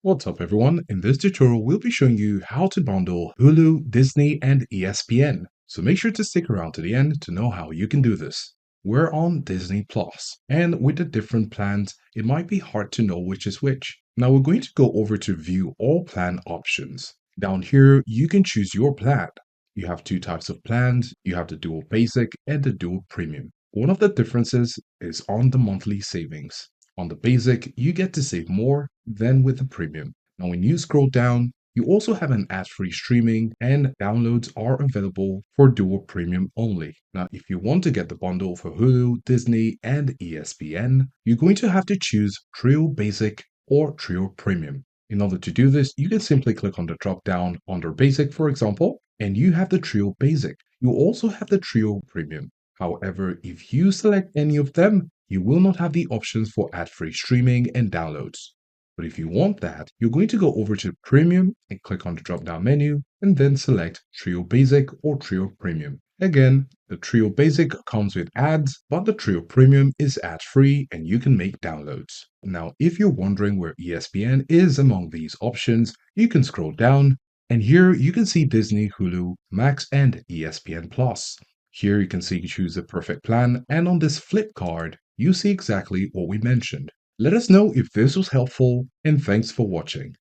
What's up everyone? In this tutorial we'll be showing you how to bundle Hulu, Disney and ESPN. So make sure to stick around to the end to know how you can do this. We're on Disney Plus, and with the different plans it might be hard to know which is which. Now we're going to go over to view all plan options. Down here you can choose your plan. You have two types of plans. You have the dual basic and the dual premium. One of the differences is on the monthly savings. On the basic, you get to save more than with the premium. Now, when you scroll down, you also have an ad-free streaming and downloads are available for dual premium only. Now, if you want to get the bundle for Hulu, Disney, and ESPN, you're going to have to choose Trio Basic or Trio Premium. In order to do this, you can simply click on the drop down under Basic, for example, and you have the Trio Basic. You also have the Trio Premium. However, if you select any of them, you will not have the options for ad-free streaming and downloads. But if you want that, you're going to go over to Premium and click on the drop-down menu and then select Trio Basic or Trio Premium. Again, the Trio Basic comes with ads, but the Trio Premium is ad-free and you can make downloads. Now, if you're wondering where ESPN is among these options, you can scroll down and here you can see Disney, Hulu, Max, and ESPN Plus. Here you can see you choose the perfect plan, and on this flip card, you see exactly what we mentioned. Let us know if this was helpful, and thanks for watching.